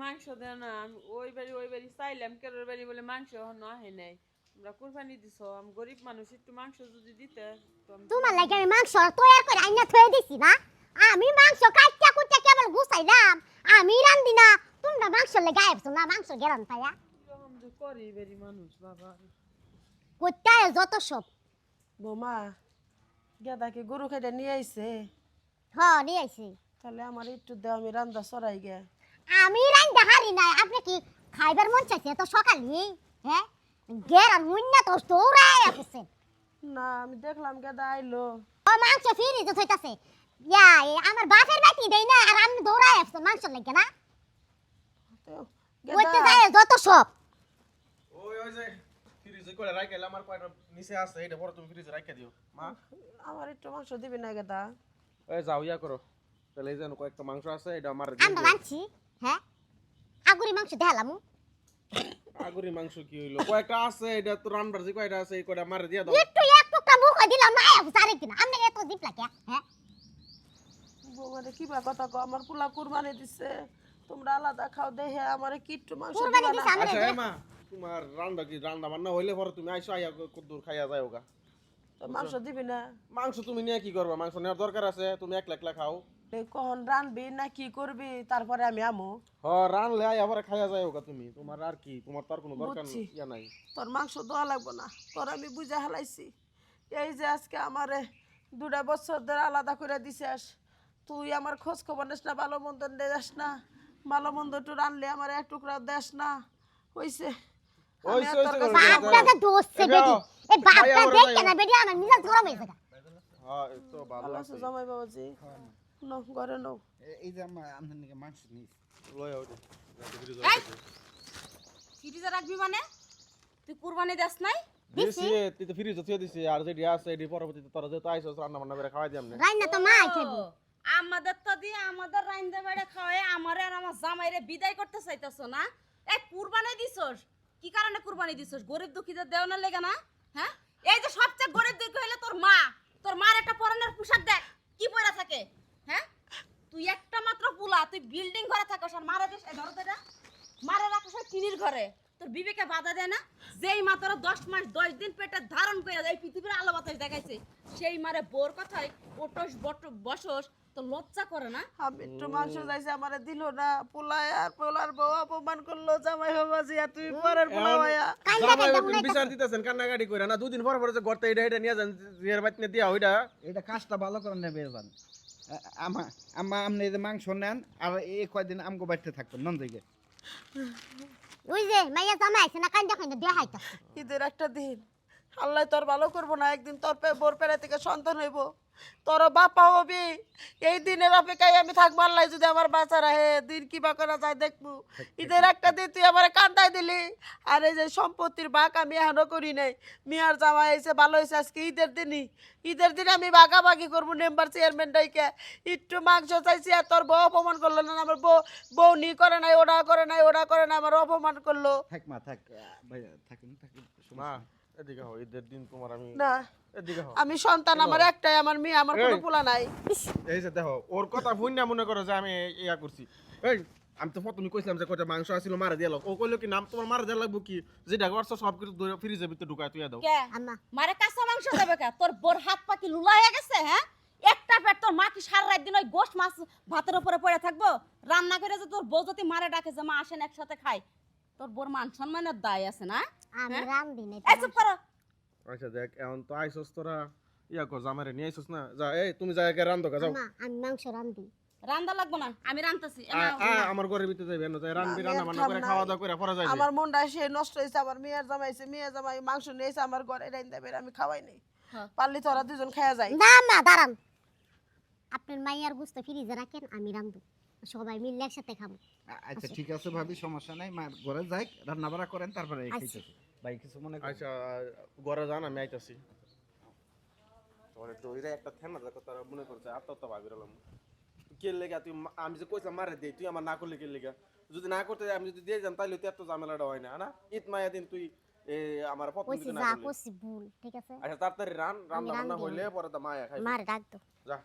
মাংস দেয় না। আমি ওই বাড়ি চাইলাম, কেরোর বাড়ি বলে মাংস এখনো আহে নাই। আমরা কুরবানি দিছ, আমি গরিব মানুষ, একটু মাংস যদি দিতে তো তোমার লাগে আমি মাংস তৈরি করে আইনা থয়ে দিছি না। আমি মাংস কাটতে কুটতে কেবল গুছাইলাম, আমি রান্ধি না। তোমরা মাংস লেগে আইছো না, মাংস গেরান পায়া কিরকম যে করে এই বাড়ি মানুষ বাবা। কোথায় যত সব। বৌমা গেদাকে গরু খাইটা নিয়ে আইছে, নিয়ে আইছি। তাহলে আমার একটু দেও, আমি রান্দা চড়াই গে। আমি রান্দা হারি নাই, আপনি কি খাইবার মন চাইছে তো সকালে? হ্যাঁ, গেরান মুন্না তো দৌড়ায় আসছে। না আমি দেখলাম গেদা আইলো। ও মাংস ফিরিতে থইতাছে। ইয়া আমার বাপের বাটি দেই না, আর আমি দৌড়ায় আসছে মাংস লাগে না। ওইতে যায় যত সব। ওই যে ফ্রিজে করে রাখা আমার কয়টা নিচে আছে, এটা পরে তুমি ফ্রিজে রাখা দিও মা। আমার একটু মাংস দিবি না গেদা? ওই যাও ইয়া করো, তাহলে এই যে কয়েকটা মাংস আছে, এটা আমার আমরা রাঁধছি। হ্যাঁ, আগুরি মাংস দেখালাম। আগুরি মাংস কি হইলো? কয়েকটা আছে, এটা তো রান্নার যে কয়টা আছে এই কয়টা মারে দিয়া দাও। একটু এক টুকরা মুখ দিলাম না, সারে কিনা আপনি এত জিপ লাগে। হ্যাঁ, বৌমারে কিবা কথা কো, আমার পোলা কুরবানি দিছে, তোমরা আলাদা খাও, দেখে আমারে কি একটু মাংস কুরবানি দিবা দিছে না? আমরা। আচ্ছা মা, তোমার রান্না কি রান্না বান্না হইলে পরে তুমি আইসো, আইয়া কদ্দুর খাইয়া যাওগা। তো মাংস দিবি না? মাংস তুমি নিয়ে কি করবা? মাংস নেওয়ার দরকার আছে? তুমি একলা একলা খাও। এই কখন রানবি না কি করবি, তারপরে আমি আমু। হ রানলে আইয়া পরে খাইয়া যাওগা তুমি। তোমার আর কি, তোমার তো আর কোনো দরকার বুঝছি। ইয়া নাই। তোর মাংস দেওয়া লাগবো না, তোর আমি বুঝা হালাইছি। এই যে আজকে আমারে 2 বছর ধরে আলাদা করে দিছিস, তুই আমার খোঁজ খবর নিস না, ভালো মন্দ দেস না, ভালো মন্দ একটু রানলে আমার এক টুকরা দেস না, হইছে? আমি আর তোর কাছে যাবো না। বাপটা দোষ সে বেডি, এই বাপটা দেখে না বেডি আমার মিজাজ গরম হয়ে যায়। হ্যাঁ এই তো ভালো ভালো আছে। আছো জামাই বাবাজি? নো ঘরে নো। এই যে আমাদের নাকি মাংস নিস লয় আও দে। এই ফ্রিজে রাখবি মানে তুই কুরবানি দেস নাই? দিছি তুই তো ফ্রিজে থুয়ে দিছি, আর যেটি আছে এটি পরবর্তীতে তোরা যেহেতু আইছস রান্না বান্না করে খাওয়াই দিই আমনে। রাইনা তো মা খাইবো। আমাদের তো দিয়ে আমাদের রাইন্দা বেড়ে খাওয়ায় আমারে আর আমার জামাইরে বিদায় করতে চাইতেছ না? এই কুরবানি দিছস, কি কারণে কুরবানি দিছস? গরিব দুঃখীদের দেও না লেগে না? হ্যাঁ, এই যে সবচেয়ে গরিব দুঃখী হইলে তোর মা, তোর মার একটা পরনের পোশাক দেখ কি পরে থাকে। হ্যাঁ, তুই একটা মাত্র পুলা, তুই বিল্ডিং ঘরে থাকস আর মারে দিস এই ধরতে না, মারে রাখস টিনির ঘরে। তোর বিবেকে বাধা দেয় না? যেই মা তোর 10 মাস 10 দিন পেটে ধারণ করে এই পৃথিবীর আলো বাতাস দেখাইছে, সেই মারে বোর কথায় ওটস বসস, তো লজ্জা করে না? আমি একটু মাংস চাইছে, আমারে দিল না। পোলায় আর পোলার বউ অপমান করলো জামাই বাবাজি, আর তুই পরের পোলা হইয়া জামাই তুমি বিচার দিতেছেন কান্নাকাটি করে না? দুদিন পর পর যে গর্তে এটা নিয়ে যান, জিয়ার বাতনে দিয়া ওইটা। এটা কাজটা ভালো করে নেবে যান। আপনি এই যে মাংস নেন, আর এই কয়দিন আমগো বাড়িতে থাকবেন নন দিকে। ওই যে মাইয়া জামাই আছে না, কান্দা কান্দা দেখাইতাছে। ঈদের একটা দিন আল্লাহ তোর ভালো করবো না, একদিন তোর বোর পেড়ে থেকে সন্তান হইব, তোর বাপা হবি। এই দিনের অপেক্ষায় আমি থাকবো, আল্লাহ যদি আমার বাঁচা রাহে, দিন কিবা করা যায় দেখবো। ঈদের একটা দিন তুই আমার কান্দাই দিলি, আর এই যে সম্পত্তির ভাগ আমি এখনো করি নাই। মিয়ার জামাই এসে ভালো হয়েছে, আজকে ঈদের দিনই, ঈদের দিন আমি ভাগাভাগি করবো মেম্বার চেয়ারম্যানটাইকে। একটু মাংস চাইছি আর তোর বউ অপমান করলো না, আমার বউ নি করে নাই, ওরা করে নাই, ওরা করে না, আমার অপমান করলো। থাক মা থাক, ভাই থাকুন থাকুন। মা এদিকে হও, ঈদের দিন তোমার আমি না এদিকে হও। আমি সন্তান, আমার একটাই, আমার মেয়ে, আমার কোনো পোলা নাই। এই যে দেখো ওর কথা ভুল না মনে করো যে আমি ইয়া করছি। এই আমি তো প্রথমে কইছিলাম যে কয়টা মাংস আছিল মারা দিয়া লোক, ও কইলো কি নাম তোমার মারা দিয়া লাগবো কি, যেটা করছো সব কিছু ফ্রিজের ভিতরে ঢুকায় তুই দাও। কে আম্মা মারে কাঁচা মাংস দেবে কে? তোর বোর হাত পা কি লুলা হয়ে গেছে? হ্যাঁ, একটা পেট তোর মা কি সারা রাত দিন ওই গোশ মাছ ভাতের উপরে পড়ে থাকবো? রান্না করে যে তোর বউ যদি মারে ডাকে যে মা আসেন একসাথে খাই, তোর বোর মান সম্মানের দায় আছে না? আমি রান্ধি নাই। এই চুপ করো। আচ্ছা দেখ এখন তো আইছস তোরা ইয়া কর, জামারে নিয়ে আইছস না, যা এই তুমি যা একে রান্ধো যাও। আম্মা আমি মাংস রান্ধি। রান্দা লাগবো না, আমি রান্তাছি। আমার ঘরের ভিতরে যাইবেন না, রান্না বান্না করে খাওয়া দাওয়া করে পরে যাইবে। আমার মনটা সে নষ্ট হয়েছে, আমার মেয়ের জামাইছে, মেয়ের জামাই মাংস নিয়েছে আমার ঘরে রাইন দেবে, আমি খাওয়াই নাই। হ্যাঁ। পারলি তোরা দুজন খাওয়া যায়। না মা দাঁড়ান, আপনার মাইয়ার গুস্ত ফ্রিজে রাখেন, আমি রান্ধু, সবাই মিলে একসাথে খাবো। আচ্ছা ঠিক আছে ভাবি, সমস্যা নাই। মার ঘরে যাই, রান্না বাড়া করেন, তারপরে খাইতেছি। ভাই কিছু মনে করেন? আচ্ছা ঘরে যান, আমি আইতাছি। তোর একটু ওইটা একটা থেনা দেখো, তারা মনে করছে আত্মহত্যা ভাবি রলাম কে লেগা তুই। আমি যে কইছিলাম মারে দে, তুই আমার না করলে কে লেগা? যদি না করতে আমি যদি দিয়ে যান তাহলে তো এত ঝামেলাটা হয় না না? ঈদ মায়া দিন তুই আমার প্রথম কইছি দিন না যা করলি। কইছি ভুল, ঠিক আছে? আচ্ছা তাড়াতাড়ি রান্না বান্না হইলে পরে তো মায়া খাইবে। মার ডাক দাও। যা।